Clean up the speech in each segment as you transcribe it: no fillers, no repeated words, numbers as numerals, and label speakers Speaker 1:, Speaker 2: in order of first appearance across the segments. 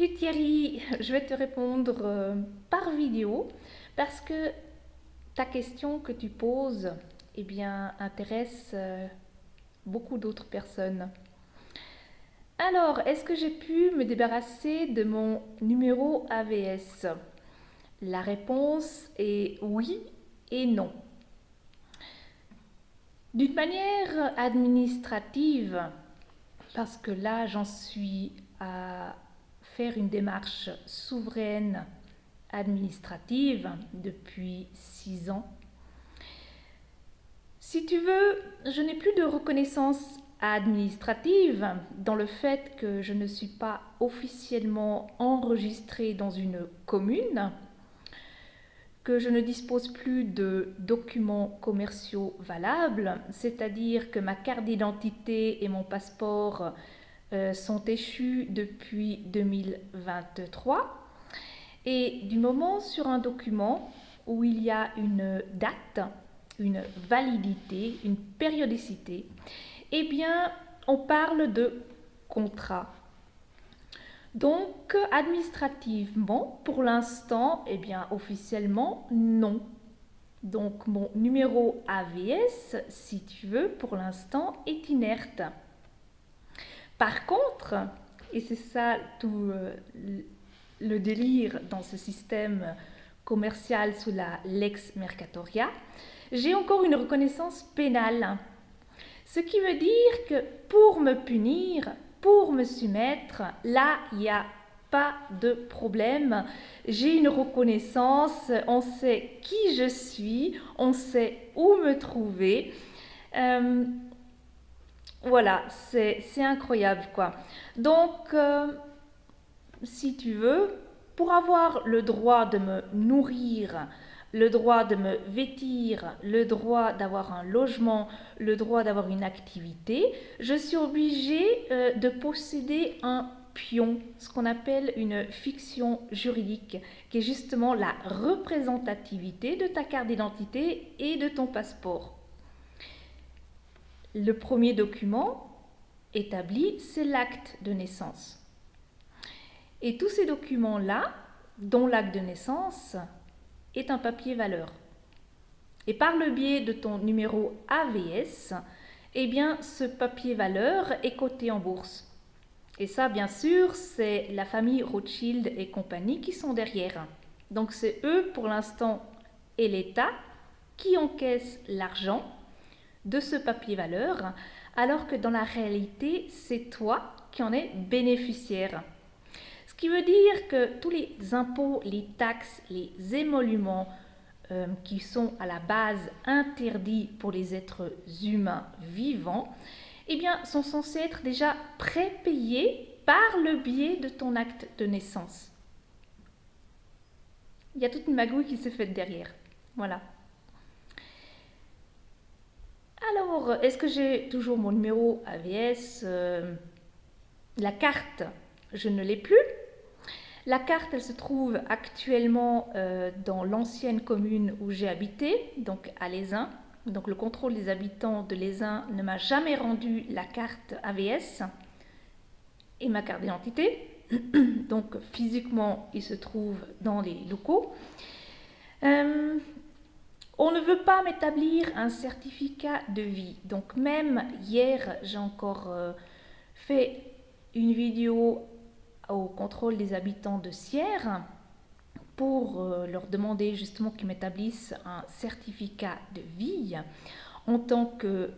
Speaker 1: Et Thierry, je vais te répondre par vidéo parce que ta question que tu poses intéresse beaucoup d'autres personnes. Alors, est-ce que j'ai pu me débarrasser de mon numéro AVS? La réponse est oui et non. D'une manière administrative, parce que là j'en suis à faire une démarche souveraine administrative depuis 6 ans. Si tu veux, je n'ai plus de reconnaissance administrative dans le fait que je ne suis pas officiellement enregistrée dans une commune, que je ne dispose plus de documents commerciaux valables, c'est-à-dire que ma carte d'identité et mon passeport sont échus depuis 2023. Et du moment sur un document où il y a une date, une validité, une périodicité, eh bien, on parle de contrat. Donc, administrativement, pour l'instant, officiellement, non. Donc, mon numéro AVS, si tu veux, pour l'instant, est inerte. Par contre, et c'est ça tout le délire dans ce système commercial sous la Lex Mercatoria, j'ai encore une reconnaissance pénale. Ce qui veut dire que pour me punir, pour me soumettre, là, il n'y a pas de problème. J'ai une reconnaissance, on sait qui je suis, on sait où me trouver. Voilà, c'est incroyable quoi. Donc, si tu veux, pour avoir le droit de me nourrir, le droit de me vêtir, le droit d'avoir un logement, le droit d'avoir une activité, je suis obligée de posséder un pion, ce qu'on appelle une fiction juridique, qui est justement la représentativité de ta carte d'identité et de ton passeport. Le premier document établi, c'est l'acte de naissance. Et tous ces documents-là, dont l'acte de naissance, est un papier valeur. Et par le biais de ton numéro AVS, ce papier valeur est coté en bourse. Et ça, bien sûr, c'est la famille Rothschild et compagnie qui sont derrière. Donc c'est eux, pour l'instant, et l'État, qui encaissent l'argent de ce papier valeur, alors que dans la réalité, c'est toi qui en es bénéficiaire. Ce qui veut dire que tous les impôts, les taxes, les émoluments qui sont à la base interdits pour les êtres humains vivants, sont censés être déjà prépayés par le biais de ton acte de naissance. Il y a toute une magouille qui se fait derrière. Voilà. Alors, est-ce que j'ai toujours mon numéro AVS? La carte, je ne l'ai plus. La carte, elle se trouve actuellement dans l'ancienne commune où j'ai habité, donc à Lézin. Donc le contrôle des habitants de Lézin ne m'a jamais rendu la carte AVS et ma carte d'identité. Donc physiquement, il se trouve dans les locaux. On ne veut pas m'établir un certificat de vie. Donc même hier, j'ai encore fait une vidéo au contrôle des habitants de Sierre pour leur demander justement qu'ils m'établissent un certificat de vie en tant que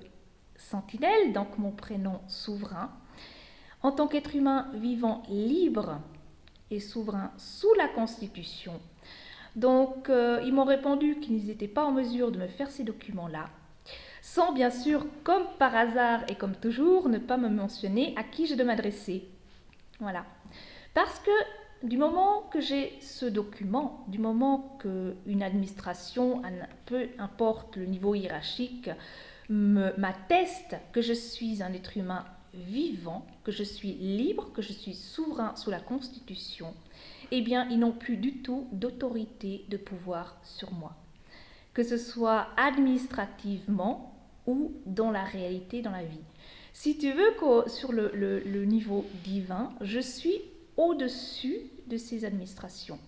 Speaker 1: sentinelle, donc mon prénom souverain, en tant qu'être humain vivant libre et souverain sous la Constitution. Donc ils m'ont répondu qu'ils n'étaient pas en mesure de me faire ces documents-là, sans bien sûr, comme par hasard et comme toujours, ne pas me mentionner à qui je dois m'adresser. Voilà. Parce que du moment que j'ai ce document, du moment qu'une administration, peu importe le niveau hiérarchique, m'atteste que je suis un être humain vivant, que je suis libre, que je suis souverain sous la Constitution, ils n'ont plus du tout d'autorité, de pouvoir sur moi. Que ce soit administrativement ou dans la réalité, dans la vie. Si tu veux que sur le niveau divin, je suis au-dessus de ces administrations.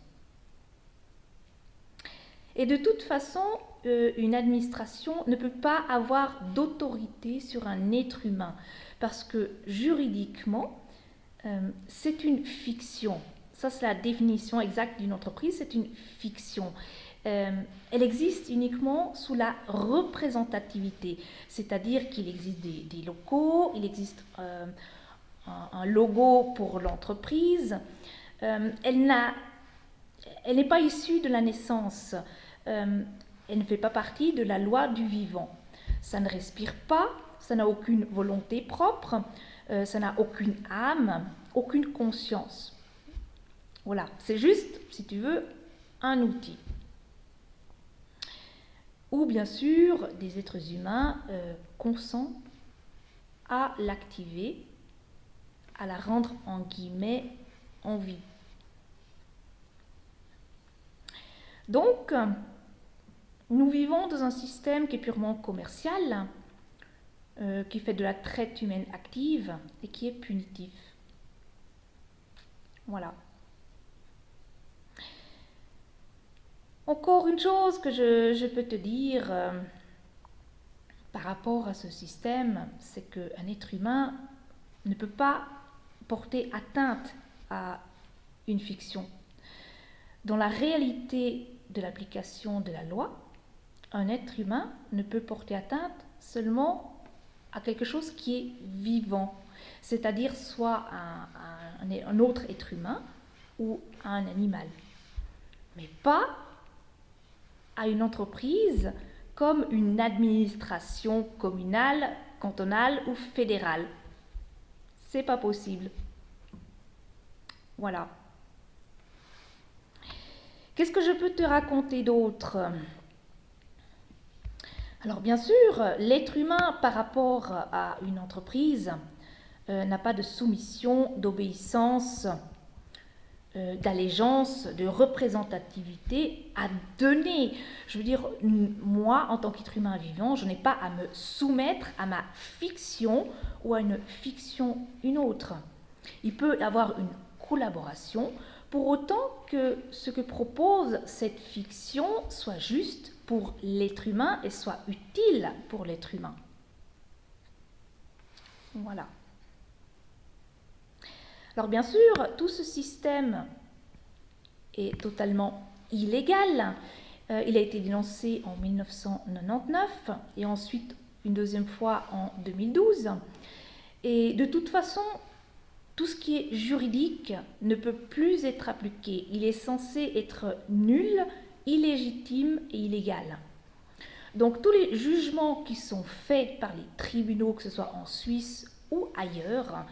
Speaker 1: Et de toute façon, une administration ne peut pas avoir d'autorité sur un être humain, parce que juridiquement, c'est une fiction. Ça, c'est la définition exacte d'une entreprise, c'est une fiction. Elle existe uniquement sous la représentativité, c'est-à-dire qu'il existe des locaux, il existe un logo pour l'entreprise. Elle n'est pas issue de la naissance. Elle ne fait pas partie de la loi du vivant. Ça ne respire pas, ça n'a aucune volonté propre, ça n'a aucune âme, aucune conscience. Voilà, c'est juste, si tu veux, un outil. Ou bien sûr, des êtres humains consentent à l'activer, à la rendre en guillemets en vie. Donc, nous vivons dans un système qui est purement commercial, qui fait de la traite humaine active et qui est punitif. Voilà. Encore une chose que je peux te dire par rapport à ce système, c'est qu'un être humain ne peut pas porter atteinte à une fiction. Dans la réalité de l'application de la loi, un être humain ne peut porter atteinte seulement à quelque chose qui est vivant, c'est-à-dire soit un autre être humain ou à un animal, mais pas à une entreprise comme une administration communale, cantonale ou fédérale. C'est pas possible. Voilà. Qu'est-ce que je peux te raconter d'autre ? Alors bien sûr, l'être humain par rapport à une entreprise n'a pas de soumission, d'obéissance, d'allégeance, de représentativité à donner. Je veux dire, moi, en tant qu'être humain vivant, je n'ai pas à me soumettre à ma fiction ou à une fiction une autre. Il peut y avoir une collaboration, pour autant que ce que propose cette fiction soit juste pour l'être humain et soit utile pour l'être humain. Voilà. Alors bien sûr, tout ce système est totalement illégal. Il a été dénoncé en 1999 et ensuite une deuxième fois en 2012. Et de toute façon, tout ce qui est juridique ne peut plus être appliqué. Il est censé être nul, illégitime et illégal. Donc tous les jugements qui sont faits par les tribunaux, que ce soit en Suisse ou ailleurs,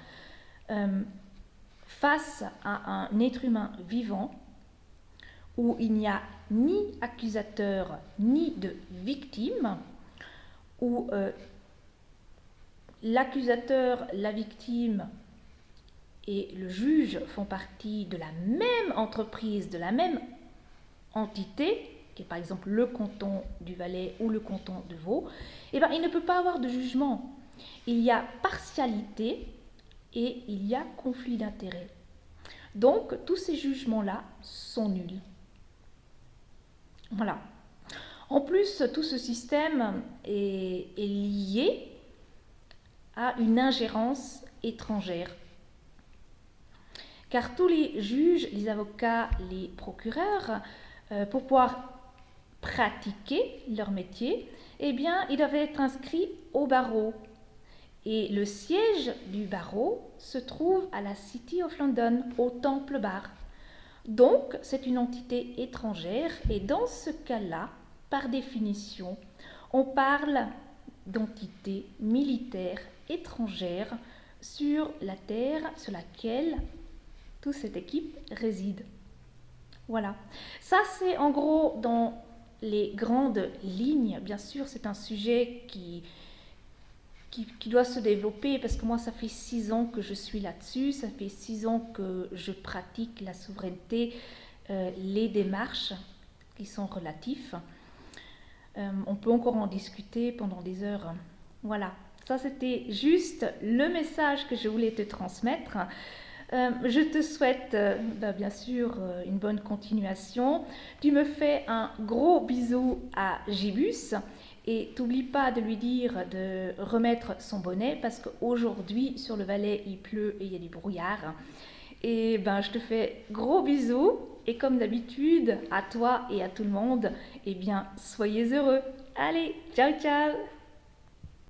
Speaker 1: face à un être humain vivant, où il n'y a ni accusateur ni de victime, où l'accusateur, la victime et le juge font partie de la même entreprise, de la même entité, qui est par exemple le canton du Valais ou le canton de Vaud, eh bien, il ne peut pas avoir de jugement. Il y a partialité et il y a conflit d'intérêts. Donc, tous ces jugements-là sont nuls. Voilà. En plus, tout ce système est lié à une ingérence étrangère. Car tous les juges, les avocats, les procureurs, pour pouvoir pratiquer leur métier, eh bien, ils doivent être inscrits au barreau. Et le siège du barreau se trouve à la City of London, au Temple Bar. Donc, c'est une entité étrangère et dans ce cas-là, par définition, on parle d'entité militaire étrangère sur la terre sur laquelle toute cette équipe réside. Voilà. Ça, c'est en gros dans les grandes lignes. Bien sûr, c'est un sujet qui doit se développer parce que moi, ça fait 6 ans que je suis là-dessus. Ça fait 6 ans que je pratique la souveraineté, les démarches qui sont relatives. On peut encore en discuter pendant des heures. Voilà. Ça, c'était juste le message que je voulais te transmettre. Je te souhaite bien sûr une bonne continuation. Tu me fais un gros bisou à Gibus et t'oublie pas de lui dire de remettre son bonnet parce qu'aujourd'hui sur le Valais il pleut et il y a du brouillard. Et je te fais gros bisous et comme d'habitude à toi et à tout le monde, soyez heureux. Allez, ciao ciao.